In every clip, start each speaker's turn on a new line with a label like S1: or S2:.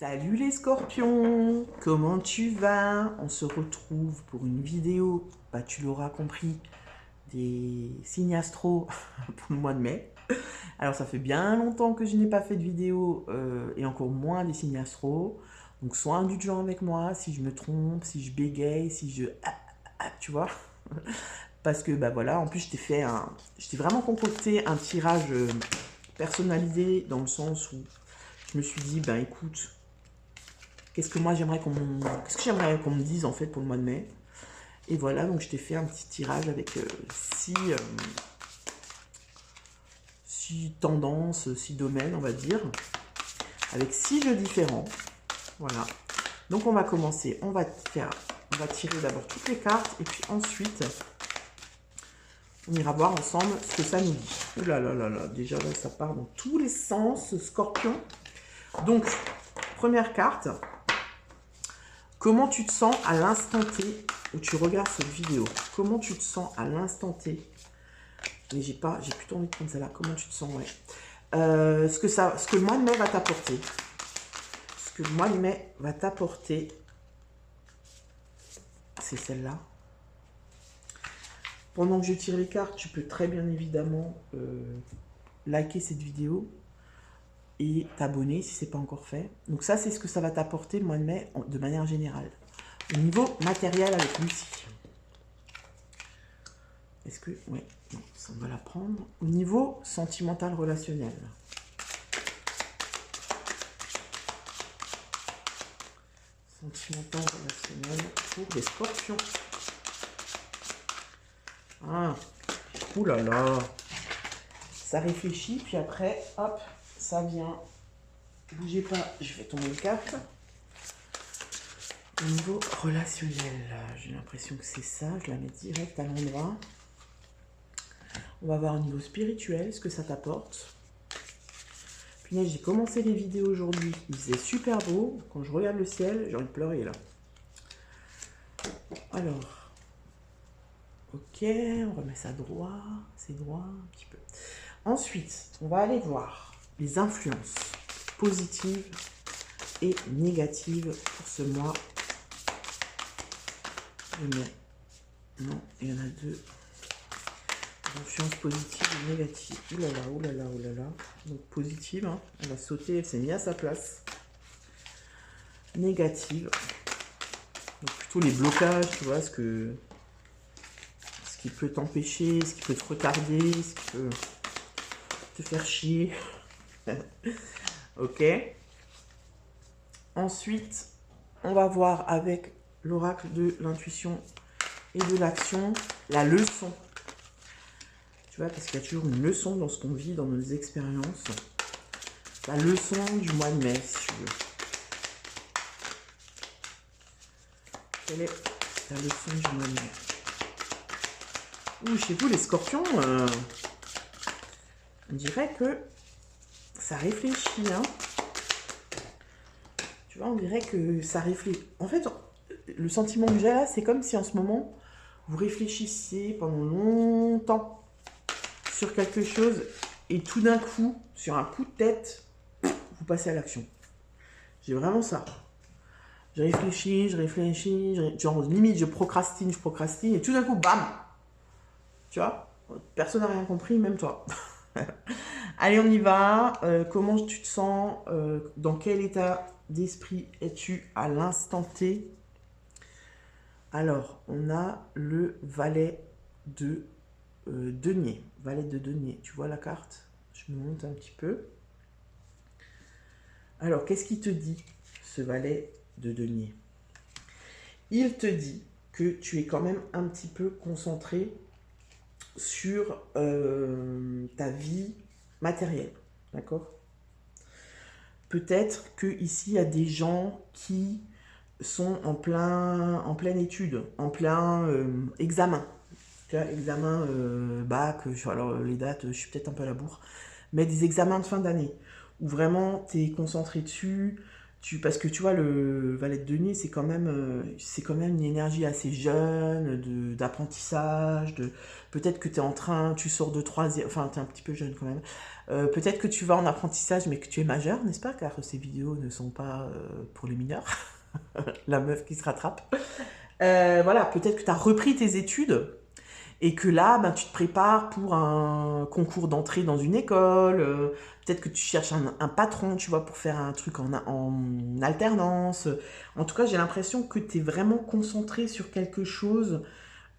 S1: Salut les scorpions, comment tu vas? On se retrouve pour une vidéo, tu l'auras compris, des signes astro pour le mois de mai. Alors ça fait bien longtemps que je n'ai pas fait de vidéo et encore moins des signes astro. Donc sois indulgent avec moi si je me trompe, si je bégaye, si je... tu vois. Parce que voilà, en plus je t'ai vraiment concocté un tirage personnalisé dans le sens où je me suis dit, écoute, qu'est-ce que j'aimerais qu'on me dise en fait pour le mois de mai. Et voilà, donc je t'ai fait un petit tirage avec six tendances, 6 domaines, on va dire, avec 6 jeux différents. Voilà. Donc on va commencer, on va tirer d'abord toutes les cartes et puis ensuite on ira voir ensemble ce que ça nous dit. Ouh là là là là, déjà là ça part dans tous les sens, scorpion. Donc, première carte. Comment tu te sens à l'instant T où tu regardes cette vidéo? Comment tu te sens à l'instant T? Mais j'ai plutôt envie de prendre celle-là. Comment tu te sens, ouais. Ce que le mois de mai va t'apporter. Ce que le mois de mai va t'apporter, c'est celle-là. Pendant que je tire les cartes, tu peux très bien évidemment liker cette vidéo et t'abonner si ce n'est pas encore fait. Donc ça, c'est ce que ça va t'apporter le mois de mai de manière générale. Au niveau matériel avec Lucie. Est-ce que... Oui, non, ça on va la prendre. Au niveau sentimental relationnel. Sentimental relationnel pour les scorpions. Ah, oulala. Ça réfléchit, puis après, hop, ça vient. Bougez pas, je vais tomber une carte. Au niveau relationnel, j'ai l'impression que c'est ça. Je la mets direct à l'endroit. On va voir au niveau spirituel ce que ça t'apporte. Puis j'ai commencé les vidéos aujourd'hui. Il faisait super beau. Quand je regarde le ciel, j'ai envie de pleurer là. Alors, ok, on remet ça droit. C'est droit un petit peu. Ensuite, on va aller voir les influences positives et négatives pour ce mois de mai. Non, il y en a deux. Influences positives et négatives. Oulala, oulala, oulala. Donc positive, hein, elle a sauté, elle s'est mise à sa place. Négative. Donc plutôt les blocages, tu vois, ce qui peut t'empêcher, ce qui peut te retarder, ce qui peut te faire chier. Ok. Ensuite, on va voir avec l'oracle de l'intuition et de l'action, la leçon. Tu vois, parce qu'il y a toujours une leçon dans ce qu'on vit, dans nos expériences. La leçon du mois de mai, si tu veux. Quelle est la leçon du mois de mai? Ouh, chez vous, les scorpions, on dirait que ça réfléchit, hein. Tu vois, on dirait que ça réfléchit. En fait, le sentiment que j'ai là, c'est comme si en ce moment, vous réfléchissiez pendant longtemps sur quelque chose et tout d'un coup, sur un coup de tête, vous passez à l'action. J'ai vraiment ça. Je réfléchis, genre limite je procrastine et tout d'un coup, bam! Tu vois, personne n'a rien compris, même toi. Allez, on y va. Comment tu te sens? Dans quel état d'esprit es-tu à l'instant T? Alors, on a le valet de denier. Valet de denier. Tu vois la carte? Je me monte un petit peu. Alors, qu'est-ce qu'il te dit, ce valet de denier? Il te dit que tu es quand même un petit peu concentré sur ta vie matérielle. D'accord? Peut-être qu'ici, il y a des gens qui sont en pleine étude, en plein examen. Tu vois, examen bac, alors les dates, je suis peut-être un peu à la bourre, mais des examens de fin d'année, où vraiment tu es concentré dessus, Parce que tu vois, le valet de denier, c'est quand même une énergie assez jeune, d'apprentissage, peut-être que tu es en train, tu sors de troisième, enfin, tu es un petit peu jeune quand même. Peut-être que tu vas en apprentissage, mais que tu es majeur, n'est-ce pas? Car ces vidéos ne sont pas pour les mineurs. La meuf qui se rattrape. Voilà, peut-être que tu as repris tes études et que là, ben, tu te prépares pour un concours d'entrée dans une école. Peut-être que tu cherches un patron, tu vois, pour faire un truc en alternance. En tout cas, j'ai l'impression que tu es vraiment concentré sur quelque chose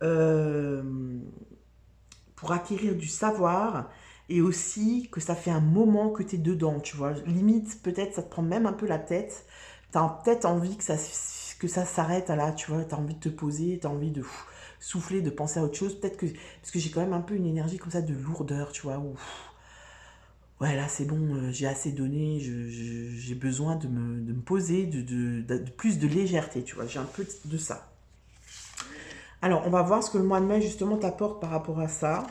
S1: euh, pour acquérir du savoir. Et aussi que ça fait un moment que tu es dedans, tu vois. Limite, peut-être, ça te prend même un peu la tête. Tu as peut-être envie que ça s'arrête là, tu vois. Tu as envie de te poser, tu as envie de souffler, de penser à autre chose. Peut-être que... Parce que j'ai quand même un peu une énergie comme ça de lourdeur, tu vois. Où, ouais, là, c'est bon, j'ai assez donné. J'ai besoin de me poser, de plus de légèreté, tu vois. J'ai un peu de ça. Alors, on va voir ce que le mois de mai, justement, t'apporte par rapport à ça.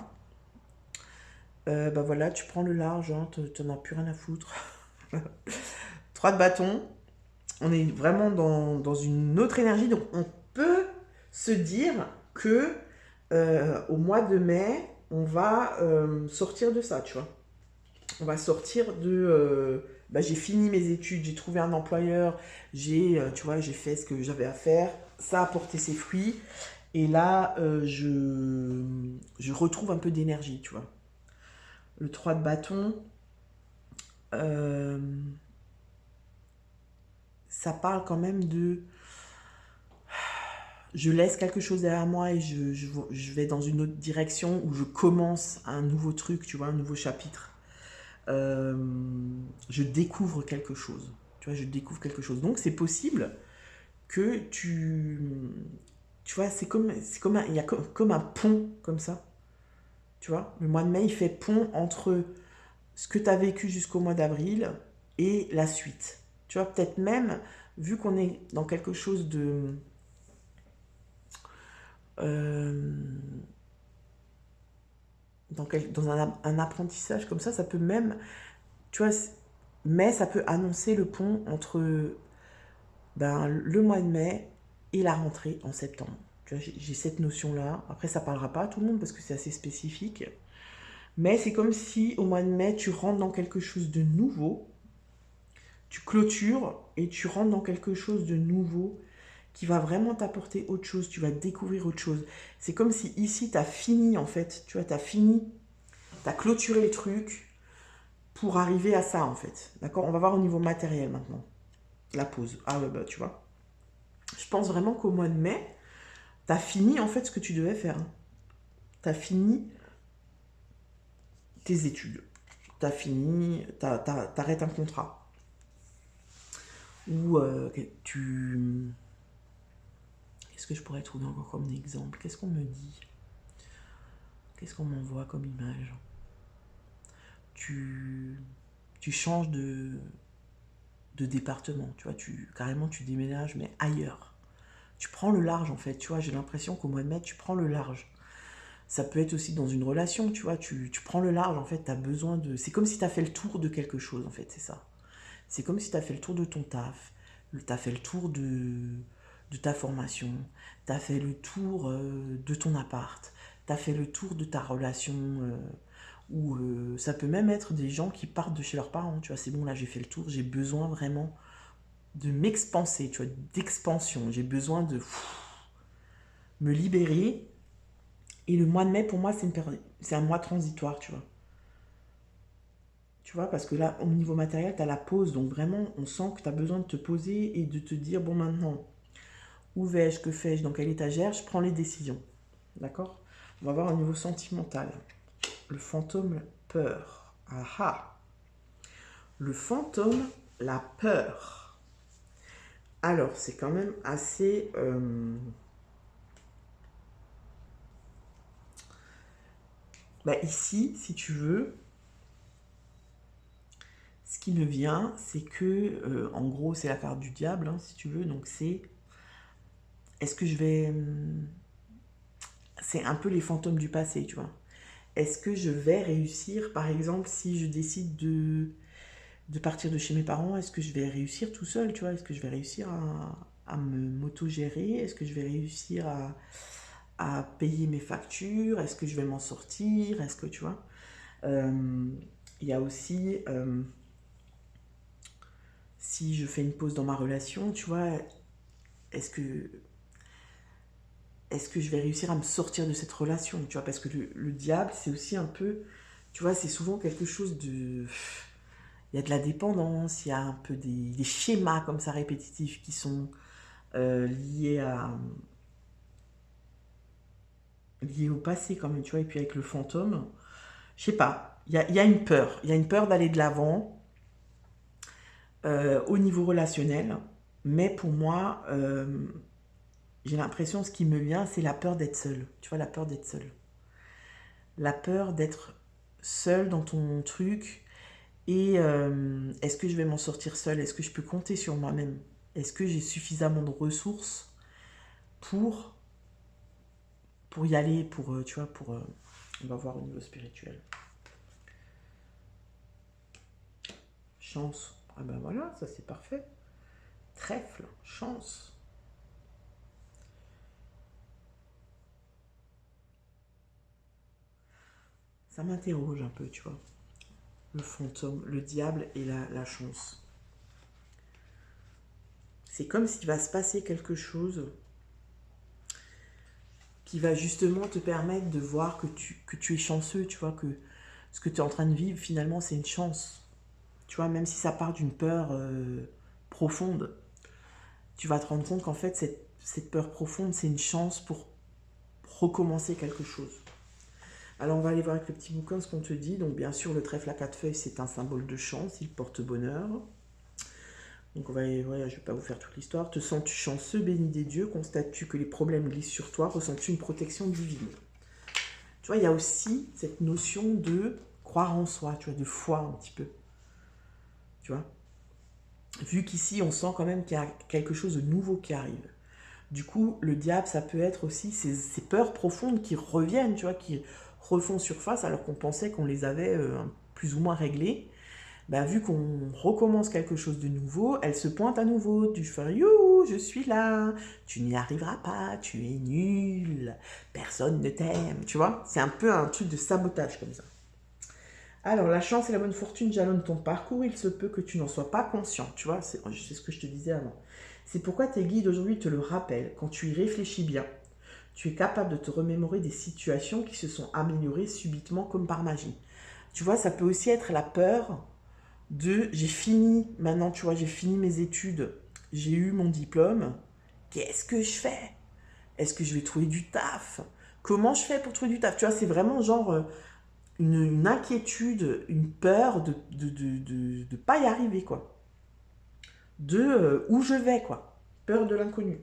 S1: Bah voilà, tu prends le large, hein, t'en as plus rien à foutre. 3 de bâton. On est vraiment dans une autre énergie. Donc, on peut se dire que au mois de mai, on va sortir de ça, tu vois. On va sortir de... bah, j'ai fini mes études, j'ai trouvé un employeur, tu vois, j'ai fait ce que j'avais à faire. Ça a porté ses fruits. Et là, je retrouve un peu d'énergie, tu vois. Le 3 de bâton, euh, ça parle quand même de... Je laisse quelque chose derrière moi et je vais dans une autre direction où je commence un nouveau truc, tu vois, un nouveau chapitre. Euh, je découvre quelque chose. Tu vois, je découvre quelque chose. Donc, c'est possible que tu vois, il y a comme un pont comme ça. Tu vois, le mois de mai, il fait pont entre ce que tu as vécu jusqu'au mois d'avril et la suite. Tu vois, peut-être même, vu qu'on est dans quelque chose de... euh, dans un apprentissage comme ça peut même, tu vois, mais ça peut annoncer le pont entre ben, le mois de mai et la rentrée en septembre. Tu vois, j'ai cette notion-là. Après, ça parlera pas à tout le monde parce que c'est assez spécifique. Mais c'est comme si au mois de mai, tu rentres dans quelque chose de nouveau, tu clôtures et tu rentres dans quelque chose de nouveau qui va vraiment t'apporter autre chose, tu vas découvrir autre chose. C'est comme si ici, tu as fini en fait, tu vois, tu as fini, tu as clôturé le truc pour arriver à ça en fait. D'accord? On va voir au niveau matériel maintenant. La pause. Ah ouais, bah tu vois. Je pense vraiment qu'au mois de mai, tu as fini en fait ce que tu devais faire. Tu as fini tes études. Tu as fini, t'arrêtes un contrat. Ou tu... Qu'est-ce que je pourrais trouver encore comme exemple? Qu'est-ce qu'on me dit? Qu'est-ce qu'on m'envoie comme image? Tu, tu changes de département, tu vois, carrément tu déménages, mais ailleurs. Tu prends le large en fait, tu vois, j'ai l'impression qu'au mois de mai, tu prends le large. Ça peut être aussi dans une relation, tu vois, tu prends le large, en fait, tu as besoin de... C'est comme si tu as fait le tour de quelque chose, en fait, c'est ça. C'est comme si tu as fait le tour de ton taf, tu as fait le tour de ta formation, tu as fait le tour de ton appart, tu as fait le tour de ta relation, ou ça peut même être des gens qui partent de chez leurs parents, tu vois, c'est bon, là j'ai fait le tour, j'ai besoin vraiment de m'expanser, tu vois, d'expansion, j'ai besoin de me libérer. Et le mois de mai, pour moi, c'est un mois transitoire, tu vois. Tu vois, parce que là, au niveau matériel, tu as la pause. Donc vraiment, on sent que tu as besoin de te poser et de te dire, bon, maintenant, où vais-je, que fais-je, dans quelle étagère, je prends les décisions. D'accord? On va voir au niveau sentimental. Le fantôme peur. Ah ah. Le fantôme, la peur. Alors, c'est quand même assez... Bah ici, si tu veux, ce qui me vient, c'est que, en gros, c'est la carte du diable, hein, si tu veux. Donc c'est, est-ce que je vais... C'est un peu les fantômes du passé, tu vois. Est-ce que je vais réussir, par exemple, si je décide de partir de chez mes parents, est-ce que je vais réussir tout seul, tu vois? Est-ce que je vais réussir à me m'auto-gérer? Est-ce que je vais réussir à payer mes factures? Est-ce que je vais m'en sortir? Est-ce que, tu vois? Il y a aussi, si je fais une pause dans ma relation, tu vois, est-ce que, est-ce que je vais réussir à me sortir de cette relation, tu vois? Parce que le diable, c'est aussi un peu, tu vois, c'est souvent quelque chose de... Il y a de la dépendance, il y a un peu des schémas comme ça répétitifs qui sont liés liés au passé quand même, tu vois, et puis avec le fantôme, je sais pas, il y a une peur, il y a une peur d'aller de l'avant au niveau relationnel, mais pour moi, j'ai l'impression ce qui me vient, c'est la peur d'être seule, tu vois, la peur d'être seule. La peur d'être seule dans ton truc, et est-ce que je vais m'en sortir seule? Est-ce que je peux compter sur moi-même? Est-ce que j'ai suffisamment de ressources pour, pour y aller, pour, tu vois, pour... on va voir au niveau spirituel. Chance. Ah ben voilà, ça c'est parfait. Trèfle, chance. Ça m'interroge un peu, tu vois. Le fantôme, le diable et la chance. C'est comme s'il va se passer quelque chose qui va justement te permettre de voir que tu es chanceux, tu vois, que ce que tu es en train de vivre, finalement, c'est une chance. Tu vois, même si ça part d'une peur profonde, tu vas te rendre compte qu'en fait, cette peur profonde, c'est une chance pour recommencer quelque chose. Alors, on va aller voir avec le petit bouquin ce qu'on te dit. Donc, bien sûr, le trèfle à 4 feuilles, c'est un symbole de chance, il porte bonheur. Donc, je ne vais pas vous faire toute l'histoire. Te sens-tu chanceux, béni des dieux? Constates-tu que les problèmes glissent sur toi? Ressens-tu une protection divine? Tu vois, il y a aussi cette notion de croire en soi, tu vois, de foi un petit peu. Tu vois? Vu qu'ici, on sent quand même qu'il y a quelque chose de nouveau qui arrive. Du coup, le diable, ça peut être aussi ces peurs profondes qui reviennent, tu vois, qui refont surface alors qu'on pensait qu'on les avait plus ou moins réglées. Bah, vu qu'on recommence quelque chose de nouveau, elle se pointe à nouveau. Tu fais you, je suis là, tu n'y arriveras pas, tu es nul, personne ne t'aime. Tu vois, c'est un peu un truc de sabotage comme ça. Alors, la chance et la bonne fortune jalonnent ton parcours, il se peut que tu n'en sois pas conscient. Tu vois, c'est ce que je te disais avant. C'est pourquoi tes guides aujourd'hui te le rappellent. Quand tu y réfléchis bien, tu es capable de te remémorer des situations qui se sont améliorées subitement comme par magie. Tu vois, ça peut aussi être la peur de j'ai fini, maintenant tu vois, j'ai fini mes études, j'ai eu mon diplôme, qu'est-ce que je fais? Est-ce que je vais trouver du taf? Comment je fais pour trouver du taf? Tu vois, c'est vraiment genre une inquiétude, une peur de pas y arriver, quoi. De où je vais, quoi. Peur de l'inconnu.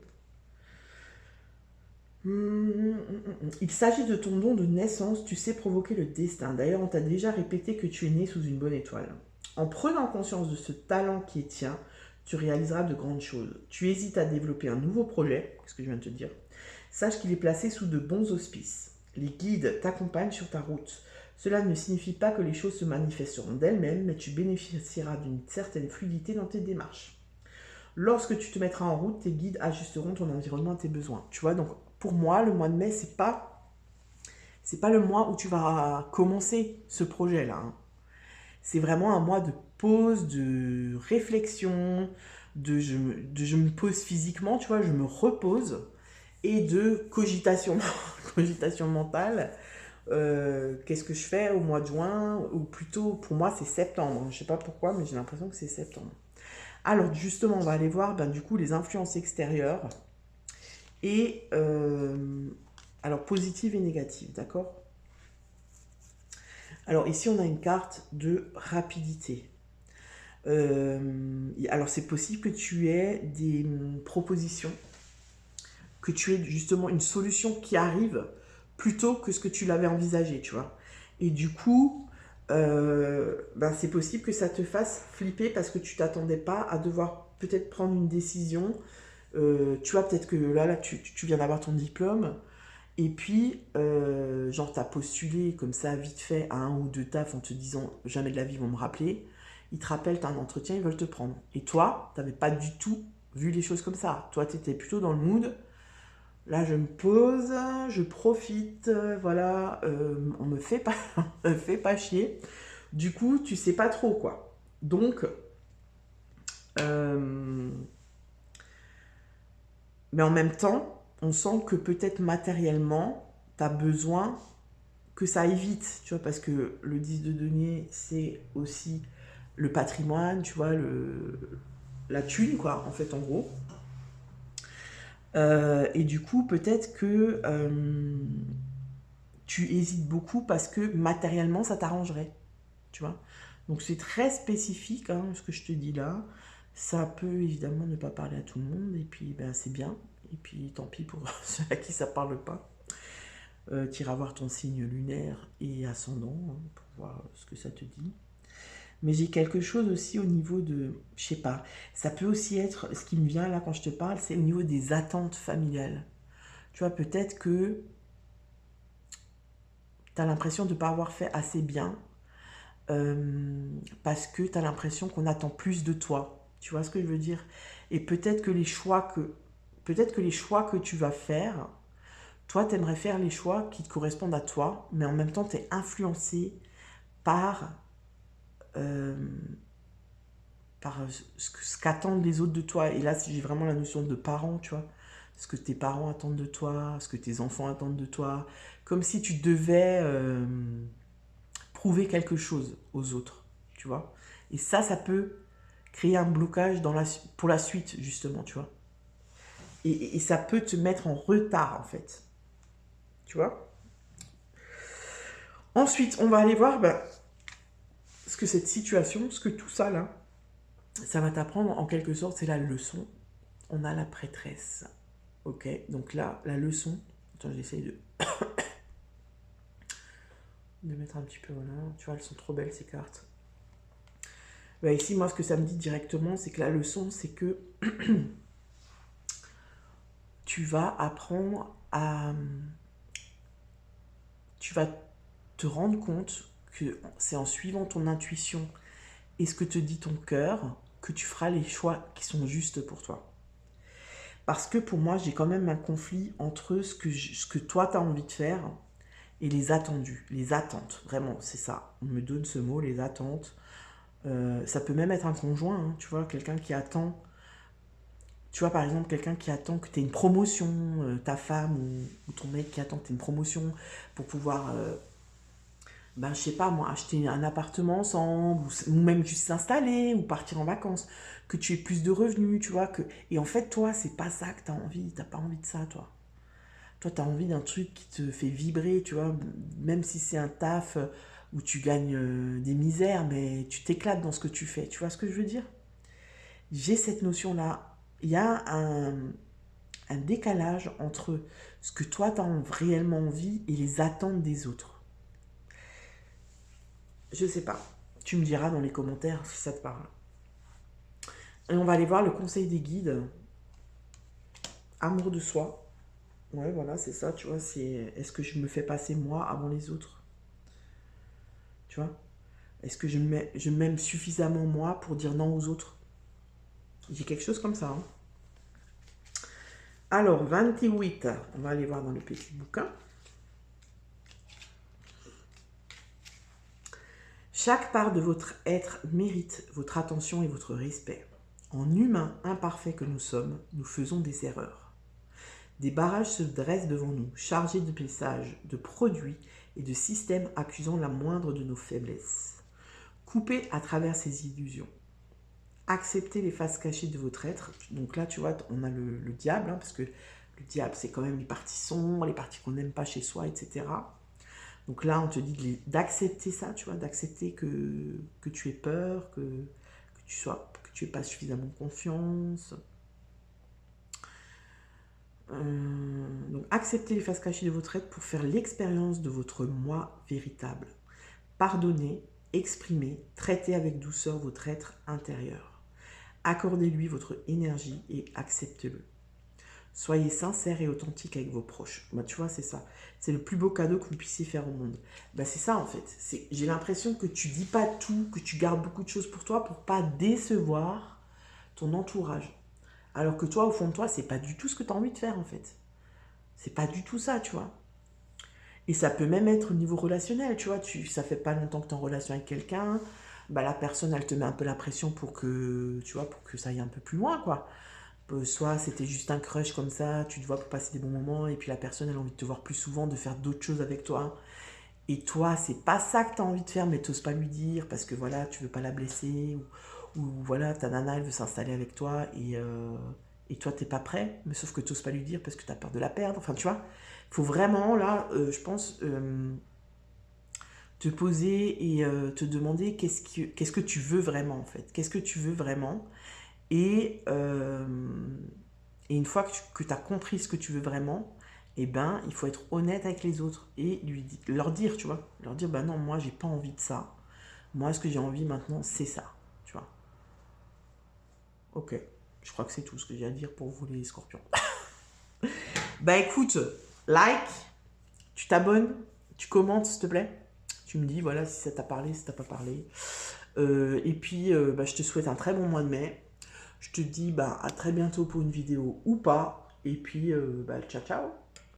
S1: Il s'agit de ton don de naissance, tu sais provoquer le destin. D'ailleurs, on t'a déjà répété que tu es né sous une bonne étoile. En prenant conscience de ce talent qui est tien, tu réaliseras de grandes choses. Tu hésites à développer un nouveau projet, ce que je viens de te dire. Sache qu'il est placé sous de bons auspices. Les guides t'accompagnent sur ta route. Cela ne signifie pas que les choses se manifesteront d'elles-mêmes, mais tu bénéficieras d'une certaine fluidité dans tes démarches. Lorsque tu te mettras en route, tes guides ajusteront ton environnement à tes besoins. Tu vois, donc pour moi, le mois de mai, c'est pas le mois où tu vas commencer ce projet-là, hein. C'est vraiment un mois de pause, de réflexion, je me pose physiquement, tu vois, je me repose, et de cogitation, cogitation mentale. Qu'est-ce que je fais au mois de juin? Ou plutôt, pour moi, c'est septembre. Je sais pas pourquoi, mais j'ai l'impression que c'est septembre. Alors, justement, on va aller voir, ben, du coup, les influences extérieures. Et, alors, positives et négatives, d'accord? Alors, ici, on a une carte de rapidité. Alors, c'est possible que tu aies des propositions, que tu aies justement une solution qui arrive plus tôt que ce que tu l'avais envisagé, tu vois. Et du coup, ben, c'est possible que ça te fasse flipper parce que tu t'attendais pas à devoir peut-être prendre une décision. Tu vois, peut-être que là tu viens d'avoir ton diplôme. Et puis, genre, tu as postulé comme ça, vite fait, à un ou deux tafs en te disant jamais de la vie ils vont me rappeler. Ils te rappellent, tu as un entretien, ils veulent te prendre. Et toi, tu n'avais pas du tout vu les choses comme ça. Toi, tu étais plutôt dans le mood. Là, je me pose, je profite, voilà, on me fait pas, on me fait pas chier. Du coup, tu sais pas trop, quoi. Donc, mais en même temps, on sent que peut-être matériellement, tu as besoin que ça aille vite, tu vois, parce que le 10 de denier, c'est aussi le patrimoine, tu vois, la thune, quoi, en fait, en gros. Et du coup, peut-être que tu hésites beaucoup parce que matériellement, ça t'arrangerait, tu vois. Donc, c'est très spécifique, hein, ce que je te dis là. Ça peut évidemment ne pas parler à tout le monde, et puis ben, c'est bien. Et puis tant pis pour ceux à qui ça parle pas. Tu iras voir ton signe lunaire et ascendant hein, pour voir ce que ça te dit. Mais j'ai quelque chose aussi au niveau de, je sais pas, ça peut aussi être, ce qui me vient là quand je te parle, c'est au niveau des attentes familiales. Tu vois, peut-être que tu as l'impression de ne pas avoir fait assez bien parce que tu as l'impression qu'on attend plus de toi. Tu vois ce que je veux dire? Et peut-être que les choix que tu vas faire, toi, tu aimerais faire les choix qui te correspondent à toi, mais en même temps, tu es influencé par, euh, par ce qu'attendent les autres de toi. Et là, j'ai vraiment la notion de parents, tu vois. Ce que tes parents attendent de toi, ce que tes enfants attendent de toi. Comme si tu devais prouver quelque chose aux autres, tu vois. Et ça peut créer un blocage pour la suite, justement, tu vois. Et ça peut te mettre en retard, en fait. Tu vois. Ensuite, on va aller voir ce que cette situation, ce que tout ça, là, ça va t'apprendre, en quelque sorte, c'est la leçon. On a la prêtresse. Ok, donc là, la leçon. Attends, j'essaye de mettre un petit peu, voilà. Tu vois, elles sont trop belles, ces cartes. Bah, ici, moi, ce que ça me dit directement, c'est que la leçon, c'est que tu vas apprendre à... Tu vas te rendre compte que c'est en suivant ton intuition et ce que te dit ton cœur que tu feras les choix qui sont justes pour toi. Parce que pour moi, j'ai quand même un conflit entre ce que toi, tu as envie de faire et les attendus, les attentes. Vraiment, c'est ça. On me donne ce mot, les attentes. Ça peut même être un conjoint, hein, tu vois, quelqu'un qui attend. Tu vois, par exemple, quelqu'un qui attend que tu aies une promotion, ta femme ou ton mec qui attend que tu aies une promotion pour pouvoir, ben, je sais pas moi, acheter un appartement ensemble, ou même juste s'installer, ou partir en vacances, que tu aies plus de revenus, tu vois. Et en fait, toi, c'est pas ça que tu as envie, tu pas envie de ça, toi. Toi, tu as envie d'un truc qui te fait vibrer, tu vois, même si c'est un taf où tu gagnes des misères, mais tu t'éclates dans ce que tu fais. Tu vois ce que je veux dire? J'ai cette notion-là. Il y a un décalage entre ce que toi, tu as réellement envie et les attentes des autres. Je sais pas. Tu me diras dans les commentaires si ça te parle. Et on va aller voir le conseil des guides. Amour de soi. Ouais, voilà, c'est ça, tu vois. C'est est-ce que je me fais passer moi avant les autres? Tu vois? Est-ce que je m'aime suffisamment moi pour dire non aux autres? J'ai quelque chose comme ça. Hein. Alors, 28. On va aller voir dans le petit bouquin. Chaque part de votre être mérite votre attention et votre respect. En humains imparfaits que nous sommes, nous faisons des erreurs. Des barrages se dressent devant nous, chargés de messages, de produits et de systèmes accusant la moindre de nos faiblesses. Coupez à travers ces illusions. Acceptez les faces cachées de votre être. Donc là, tu vois, on a le diable, hein, parce que le diable, c'est quand même les parties sombres, les parties qu'on n'aime pas chez soi, etc. Donc là, on te dit d'accepter ça, tu vois, d'accepter que tu aies peur, que tu n'aies pas suffisamment confiance. Donc acceptez les faces cachées de votre être pour faire l'expérience de votre moi véritable. Pardonnez, exprimez, traitez avec douceur votre être intérieur. Accordez-lui votre énergie et acceptez-le. Soyez sincères et authentiques avec vos proches. Bah, tu vois, c'est ça. C'est le plus beau cadeau que vous puissiez faire au monde. Bah, c'est ça, en fait. J'ai l'impression que tu dis pas tout, que tu gardes beaucoup de choses pour toi pour pas décevoir ton entourage. Alors que toi, au fond de toi, c'est pas du tout ce que tu as envie de faire, en fait. C'est pas du tout ça, tu vois. Et ça peut même être au niveau relationnel, tu vois. Ça fait pas longtemps que tu es en relation avec quelqu'un. Bah, la personne, elle te met un peu la pression pour que, tu vois, pour que ça aille un peu plus loin, quoi. Soit c'était juste un crush comme ça, tu te vois pour passer des bons moments, et puis la personne, elle a envie de te voir plus souvent, de faire d'autres choses avec toi. Et toi, c'est pas ça que tu as envie de faire, mais t'oses pas lui dire parce que voilà, tu veux pas la blesser, ou voilà, ta nana, elle veut s'installer avec toi, et toi, t'es pas prêt, mais sauf que t'oses pas lui dire parce que tu as peur de la perdre. Enfin, tu vois, il faut vraiment, là, je pense, te poser et te demander qu'est-ce que tu veux vraiment, en fait. Qu'est-ce que tu veux vraiment? Et, euh, et une fois que tu as compris ce que tu veux vraiment, eh ben, il faut être honnête avec les autres et leur dire, tu vois, leur dire, bah non, moi, j'ai pas envie de ça. Moi, ce que j'ai envie maintenant, c'est ça, tu vois. Ok, je crois que c'est tout ce que j'ai à dire pour vous les scorpions. Bah écoute, like, tu t'abonnes, tu commentes, s'il te plaît. Tu me dis, voilà, si ça t'a parlé, si ça t'a pas parlé. Et puis, bah, je te souhaite un très bon mois de mai. Je te dis bah, à très bientôt pour une vidéo ou pas. Et puis, bah, ciao, ciao.